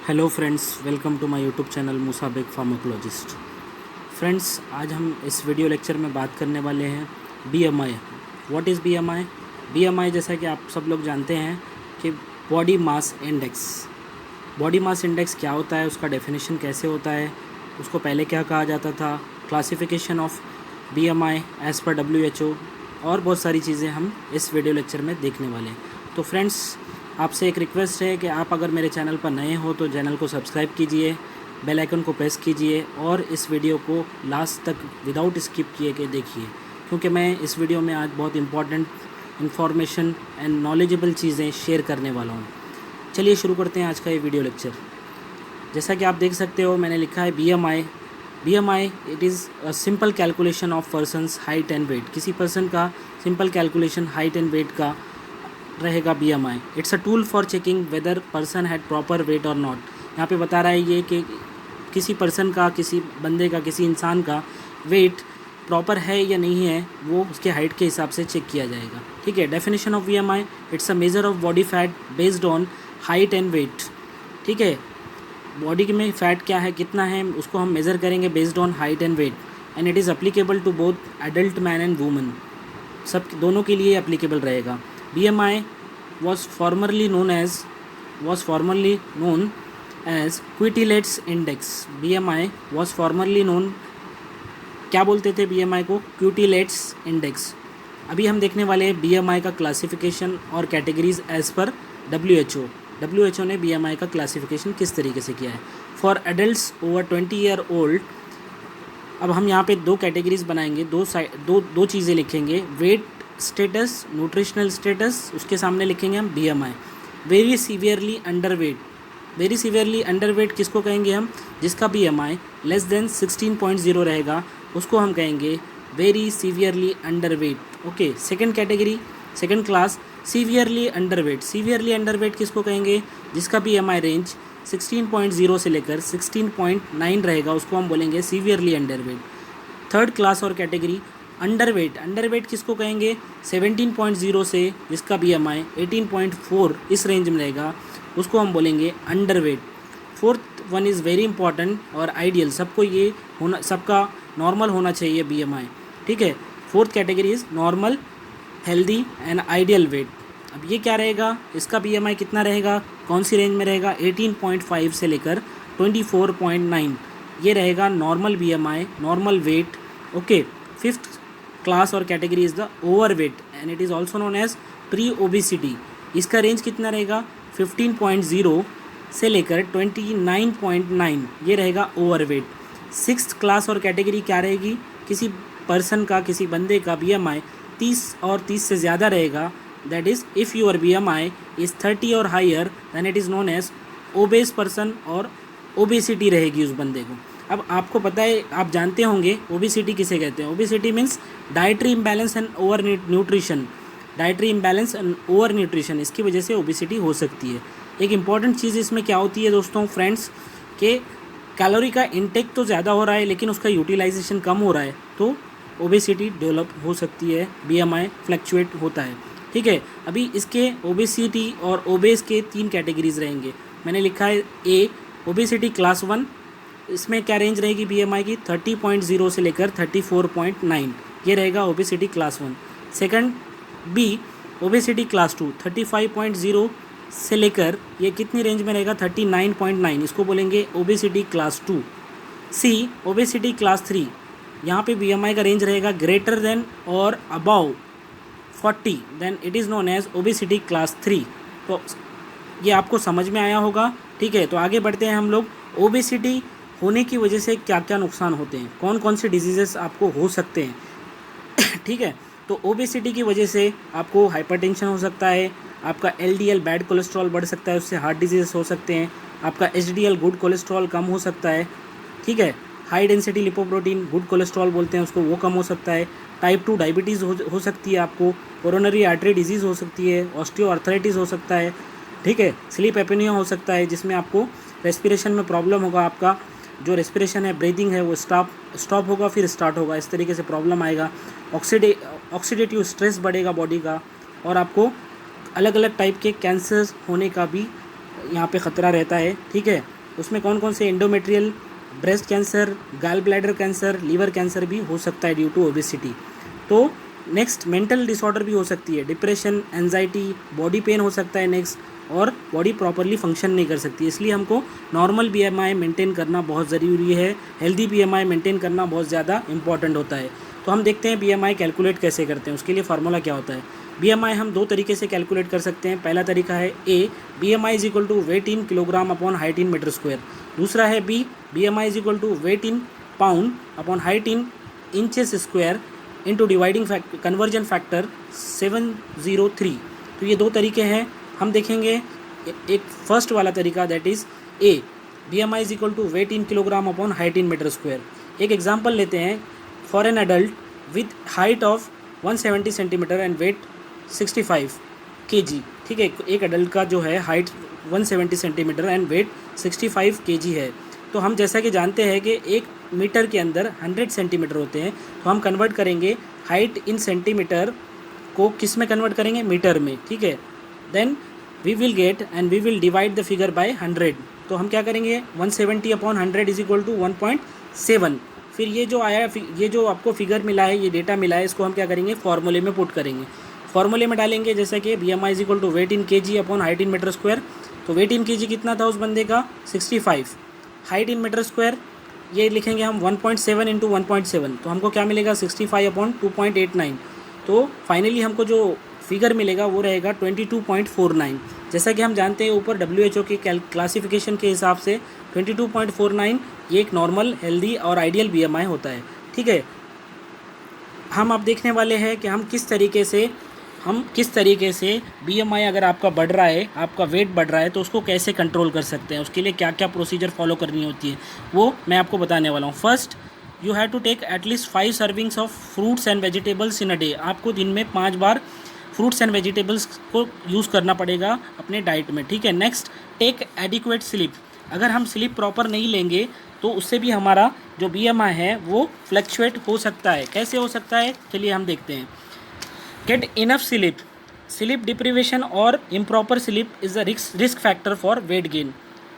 Hello friends, welcome to my YouTube channel मुसाबिक pharmacologist. Friends, आज हम इस वीडियो लेक्चर में बात करने वाले हैं BMI. What is BMI? BMI, जैसा कि आप सब लोग जानते हैं कि body mass index. Body mass index क्या होता है, उसका डेफिनेशन कैसे होता है, उसको पहले क्या कहा जाता था, classification of BMI as per WHO और बहुत सारी चीज़ें हम इस वीडियो लेक्चर में देखने वाले हैं। तो फ्रेंड्स, आपसे एक रिक्वेस्ट है कि आप अगर मेरे चैनल पर नए हो तो चैनल को सब्सक्राइब कीजिए, बेल आइकन को प्रेस कीजिए और इस वीडियो को लास्ट तक विदाउट स्किप किए के देखिए, क्योंकि मैं इस वीडियो में आज बहुत इंपॉर्टेंट इन्फॉर्मेशन एंड नॉलेजेबल चीज़ें शेयर करने वाला हूँ। चलिए शुरू करते हैं आज का ये वीडियो लेक्चर। जैसा कि आप देख सकते हो, मैंने लिखा है BMI. BMI it is a simple calculation of person's height and weight. किसी पर्सन का simple calculation height and weight का रहेगा BMI. It's a tool for checking whether person had proper weight और नॉट। यहाँ पे बता रहा है ये कि किसी पर्सन का, किसी बंदे का, किसी इंसान का वेट प्रॉपर है या नहीं है, वो उसके हाइट के हिसाब से चेक किया जाएगा। ठीक है। Definition of BMI, it's a measure of body fat based on height and weight. ठीक है। बॉडी में फ़ैट क्या है, कितना है, उसको हम मेज़र करेंगे based on height and weight. And it is applicable to both adult man and women. सब दोनों के लिए अप्लीकेबल रहेगा। BMI was formerly known as Quetelet's index। BMI was formerly known, क्या बोलते थे BMI को? Quetelet's index। अभी हम देखने वाले हैं BMI का क्लासिफिकेशन और कैटेगरीज एज पर WHO ने BMI का क्लासिफिकेशन किस तरीके से किया है। For adults over 20 year old, अब हम यहाँ पे दो कैटेगरीज बनाएंगे, दो चीज़ें लिखेंगे। वेट स्टेटस, न्यूट्रिशनल स्टेटस, उसके सामने लिखेंगे हम BMI। Very severely underweight. Very severely underweight किसको कहेंगे हम? जिसका BMI लेस देन 16.0 रहेगा, उसको हम कहेंगे very severely underweight. Okay. Second category, second class, severely underweight. Severely underweight किसको कहेंगे? जिसका BMI रेंज 16.0 से लेकर 16.9 रहेगा, उसको हम बोलेंगे सीवियरली अंडरवेट। थर्ड क्लास और कैटेगरी, अंडरवेट। अंडरवेट किसको कहेंगे? 17.0 से जिसका BMI 18.4 इस रेंज में रहेगा, उसको हम बोलेंगे underweight. Fourth one is very important और आइडियल। सबको ये होना, सबका नॉर्मल होना चाहिए BMI। ठीक है। Fourth category is normal, healthy and ideal weight. अब ये क्या रहेगा? इसका BMI कितना रहेगा, कौन सी रेंज में रहेगा? 18.5 से लेकर 24.9 ये रहेगा normal BMI, normal weight. Okay. Fifth class और category is the overweight and it is also known as pre obesity. इसका रेंज कितना रहेगा? 15.0 से लेकर 29.9 ये रहेगा ओवरवेट। सिक्स्थ क्लास और कैटेगरी क्या रहेगी? किसी पर्सन का, किसी बंदे का BMI 30 और 30 से ज़्यादा रहेगा, that is if your BMI is 30 और higher than it is known as obese person और ओबेसिटी रहेगी उस बंदे को। अब आपको पता है, आप जानते होंगे ओबेसिटी किसे कहते हैं। Obesity means dietary imbalance and over nutrition. Dietary imbalance and over nutrition, इसकी वजह से ओबेसिटी हो सकती है। एक इंपॉर्टेंट चीज़ इसमें क्या होती है दोस्तों, फ्रेंड्स, कि कैलोरी का इंटेक तो ज़्यादा हो रहा है लेकिन उसका यूटिलाइजेशन कम हो रहा है, तो ओबेसिटी डेवलप हो सकती है, BMI फ्लक्चुएट होता है। ठीक है। अभी इसके ओबेसिटी और ओबेस के 3 कैटेगरीज रहेंगे। मैंने लिखा है ए, ओबेसिटी क्लास 1। इसमें क्या रेंज रहेगी BMI की? 30.0 से लेकर 34.9 ये रहेगा obesity class 1। Second B, obesity class 2, 35.0 से लेकर ये कितनी रेंज में रहेगा? 39.9, इसको बोलेंगे obesity class 2। C, obesity class 3, यहाँ पे BMI का रेंज रहेगा ग्रेटर देन और above 40, then it is known as obesity class 3। तो ये आपको समझ में आया होगा। ठीक है। तो आगे बढ़ते हैं हम लोग। ओबेसिटी होने की वजह से क्या क्या नुकसान होते हैं, कौन कौन से डिजीज़ेस आपको हो सकते हैं। ठीक है। तो ओबेसिटी की वजह से आपको हाइपरटेंशन हो सकता है, आपका LDL बैड कोलेस्ट्रॉल बढ़ सकता है, उससे हार्ट डिजीज़ हो सकते हैं, आपका HDL गुड कोलेस्ट्रॉल कम हो सकता है। ठीक है। High density lipoprotein, good cholesterol बोलते हैं उसको, वो कम हो सकता है। टाइप 2 डायबिटीज़ हो सकती है आपको, कोरोनरी आर्टरी डिजीज़ हो सकती है, ऑस्टियोआर्थराइटिस हो सकता है। ठीक है। स्लीप एपनिया हो सकता है, जिसमें आपको रेस्पिरेशन में प्रॉब्लम होगा, आपका जो रेस्पिरेशन है, ब्रीदिंग है, वो स्टॉप होगा फिर स्टार्ट होगा, इस तरीके से प्रॉब्लम आएगा। ऑक्सीडेटिव स्ट्रेस बढ़ेगा बॉडी का, और आपको अलग अलग टाइप के कैंसर होने का भी यहाँ पे ख़तरा रहता है। ठीक है। उसमें कौन कौन से endometrial, breast cancer, gall bladder cancer, liver cancer भी हो सकता है ड्यू टू ओबेसिटी। तो नेक्स्ट मेंटल डिसऑर्डर भी हो सकती है, डिप्रेशन, एंजाइटी, बॉडी पेन हो सकता है नेक्स्ट, और बॉडी प्रॉपरली फंक्शन नहीं कर सकती। इसलिए हमको नॉर्मल बीएमआई मेंटेन करना बहुत ज़रूरी है, हेल्दी बीएमआई मेंटेन करना बहुत ज़्यादा इंपॉर्टेंट होता है। तो हम देखते हैं बीएमआई कैलकुलेट कैसे करते हैं, उसके लिए फार्मूला क्या होता है। बीएमआई हम दो तरीके से कैलकुलेट कर सकते हैं। पहला तरीका है A, BMI is equal to weight in kilogram upon height in metre square. दूसरा है B, BMI is equal to weight in pound upon height in inches square into dividing conversion factor 703। तो ये दो तरीके हैं। हम देखेंगे एक फर्स्ट वाला तरीका, that is A, B M I is equal to weight in kilogram upon height in metre square. एक एग्जांपल लेते हैं, for an adult with height of 170 centimetre and weight 65 kg। ठीक है, एक एडल्ट का जो है height 170 centimetre and weight 65 kg है। तो हम जैसा कि जानते हैं कि एक मीटर के अंदर 100 सेंटीमीटर होते हैं, तो हम कन्वर्ट करेंगे हाइट इन सेंटीमीटर को किस में कन्वर्ट करेंगे, मीटर में। ठीक है, then we will get and we will divide the figure by 100। तो हम क्या करेंगे, 170 अपॉन 100 इज इक्वल टू 1.7। फिर ये जो आया, ये जो आपको फिगर मिला है, ये डेटा मिला है, इसको हम क्या करेंगे, फॉर्मूले में पुट करेंगे। फॉर्मूले में डालेंगे जैसे कि B M I is equal to weight in kg upon height in metre square. तो वेट इन kg कितना था उस बंदे का, 65। हाइट इन मीटर स्क्वायर ये लिखेंगे हम 1.7 इंटू 1.7, तो हमको क्या मिलेगा, 65 अपॉन 2.89। तो फाइनली हमको जो फिगर मिलेगा वो रहेगा 22.49। जैसा कि हम जानते हैं ऊपर WHO के क्लासिफिकेशन के हिसाब से 22.49 ये एक नॉर्मल, हेल्दी और आइडियल BMI होता है। ठीक है, हम अब देखने वाले हैं कि हम किस तरीके से BMI अगर आपका बढ़ रहा है, आपका वेट बढ़ रहा है, तो उसको कैसे कंट्रोल कर सकते हैं, उसके लिए क्या क्या प्रोसीजर फॉलो करनी होती है, वो मैं आपको बताने वाला हूँ। First, you have to take at least 5 servings of fruits and vegetables in a day. आपको दिन में 5 बार फ्रूट्स एंड वेजिटेबल्स को यूज़ करना पड़ेगा अपने डाइट में। ठीक है, नेक्स्ट, टेक एडिक्वेट स्लीप। अगर हम स्लीप प्रॉपर नहीं लेंगे तो उससे भी हमारा जो BMI है वो फ्लक्चुएट हो सकता है। कैसे हो सकता है, चलिए हम देखते हैं। Get enough sleep. Sleep deprivation और improper sleep is a risk factor for weight gain.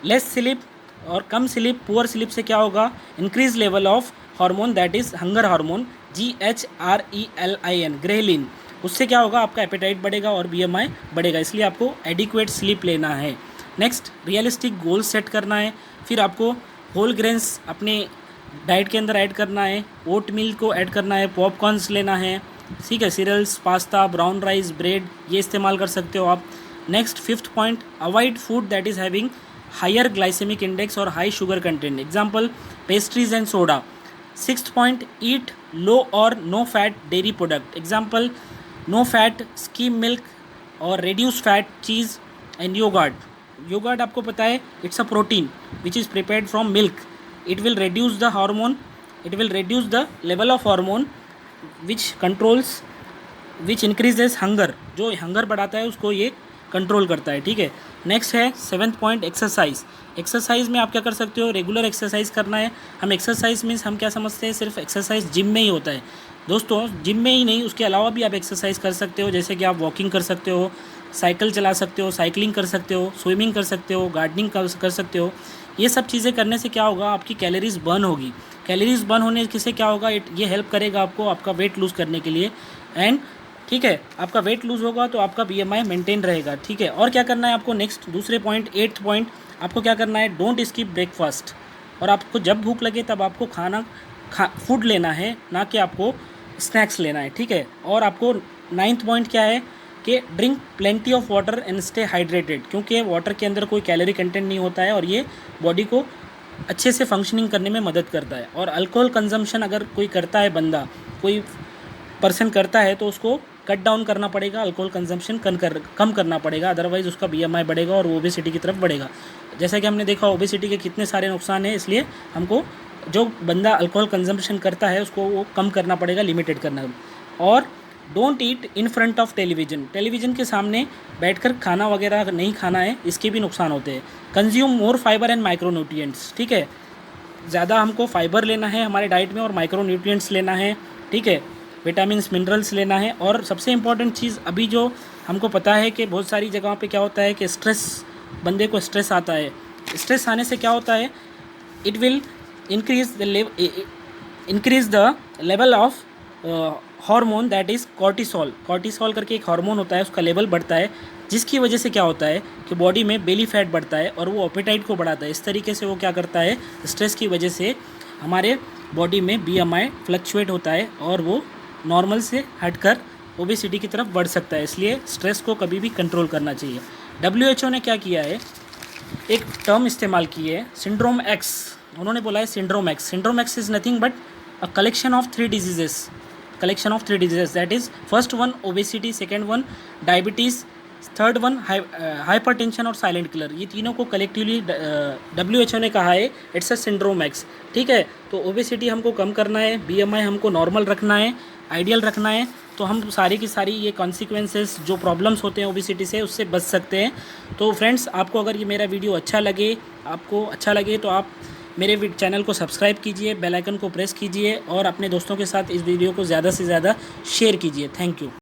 Less sleep और कम स्लीप, पुअर स्लीप से क्या होगा, increase level of hormone that is hunger hormone, GHRELIN, ghrelin. उससे क्या होगा, आपका एपेटाइट बढ़ेगा और BMI बढ़ेगा। इसलिए आपको एडिक्वेट स्लीप लेना है। नेक्स्ट, रियलिस्टिक गोल सेट करना है। फिर आपको होल ग्रेन्स अपने डाइट के अंदर ऐड करना है, ओट मिल को ऐड करना है, पॉपकॉर्न्स लेना है। ठीक है, cereals, pasta, brown rice, bread, ये इस्तेमाल कर सकते हो आप। Next, 5th point, avoid food that is having higher glycemic index और high sugar content, example pastries and soda. 6th point, eat low और no fat dairy product, example no fat skim milk और reduced fat cheese and yogurt. Yogurt आपको पता है, it's a protein which is prepared from milk. It will reduce the level of hormone which increases hunger। जो hunger बढ़ाता है उसको ये control करता है। ठीक है, नेक्स्ट है 7th पॉइंट, एक्सरसाइज। एक्सरसाइज में आप क्या कर सकते हो, रेगुलर एक्सरसाइज करना है। हम एक्सरसाइज मीन्स हम क्या समझते हैं, सिर्फ एक्सरसाइज जिम में ही होता है। दोस्तों, जिम में ही नहीं, उसके अलावा भी आप एक्सरसाइज कर सकते हो, जैसे कि आप वॉकिंग कर सकते हो, साइकिल चला सकते हो, साइकिलिंग कर सकते हो, स्विमिंग कर सकते हो, गार्डनिंग कर सकते हो। ये सब चीज़ें करने से क्या होगा, आपकी कैलोरीज बर्न होगी। कैलोरीज बर्न होने से क्या होगा, ये हेल्प करेगा आपको आपका वेट लूज़ करने के लिए। एंड ठीक है, आपका वेट लूज़ होगा तो आपका BMI मेंटेन रहेगा। ठीक है, और क्या करना है आपको, नेक्स्ट दूसरे पॉइंट, 8th पॉइंट, आपको क्या करना है, डोंट स्किप ब्रेकफास्ट। और आपको जब भूख लगे तब आपको फूड लेना है, ना कि आपको स्नैक्स लेना है। ठीक है, और आपको 9th पॉइंट क्या है कि drink plenty of water and stay hydrated, क्योंकि वाटर के अंदर कोई कैलोरी कंटेंट नहीं होता है और ये बॉडी को अच्छे से फंक्शनिंग करने में मदद करता है। और अल्कोहल कंजम्पशन अगर कोई करता है, बंदा कोई पर्सन करता है, तो उसको कट डाउन करना पड़ेगा, अल्कोहल कंजम्पशन कम करना पड़ेगा, अदरवाइज़ उसका BMI बढ़ेगा और वो ओबेसिटी की तरफ बढ़ेगा। जैसा कि हमने देखा ओबेसिटी के कितने सारे नुकसान हैं, इसलिए हमको जो बंदा अल्कोहल कंजम्पशन करता है उसको वो कम करना पड़ेगा, लिमिटेड करना। और don't eat in front of television के सामने बैठकर खाना वगैरह नहीं खाना है, इसके भी नुकसान होते हैं। Consume more fibre and micronutrients. ठीक है, ज़्यादा हमको फाइबर लेना है हमारे डाइट में और माइक्रोन्यूट्रिएंट्स लेना है। ठीक है, विटामिन्स, मिनरल्स लेना है। और सबसे इम्पॉर्टेंट चीज़, अभी जो हमको पता है कि बहुत सारी जगहों पे क्या होता है कि स्ट्रेस, बंदे को स्ट्रेस आता है, स्ट्रेस आने से क्या होता है, it will increase the level of hormone that is cortisol. Cortisol करके एक हार्मोन होता है, उसका लेवल बढ़ता है, जिसकी वजह से क्या होता है कि बॉडी में बेली फैट बढ़ता है और वो एपेटाइट को बढ़ाता है। इस तरीके से वो क्या करता है, स्ट्रेस की वजह से हमारे बॉडी में BMI फ्लक्चुएट होता है और वो नॉर्मल से हटकर ओबेसिटी की तरफ बढ़ सकता है। इसलिए स्ट्रेस को कभी भी कंट्रोल करना चाहिए। WHO ने क्या किया है, एक टर्म इस्तेमाल की है, सिंड्रोम एक्स। उन्होंने बोला है syndrome x. Syndrome x is nothing but a collection of three diseases that is first one obesity, second one diabetes, third one hypertension और साइलेंट किलर। ये तीनों को कलेक्टिवली WHO ने कहा है इट्स अ सिंड्रोम एक्स। ठीक है, तो ओबेसिटी हमको कम करना है, BMI हमको नॉर्मल रखना है, आइडियल रखना है, तो हम सारी की सारी ये कॉन्सिक्वेंसेस जो प्रॉब्लम्स होते हैं ओबेसिटी से उससे बच सकते हैं। तो फ्रेंड्स, आपको अगर ये मेरा वीडियो अच्छा लगे तो आप मेरे चैनल को सब्सक्राइब कीजिए, बेल आइकन को प्रेस कीजिए और अपने दोस्तों के साथ इस वीडियो को ज़्यादा से ज़्यादा शेयर कीजिए। Thank you.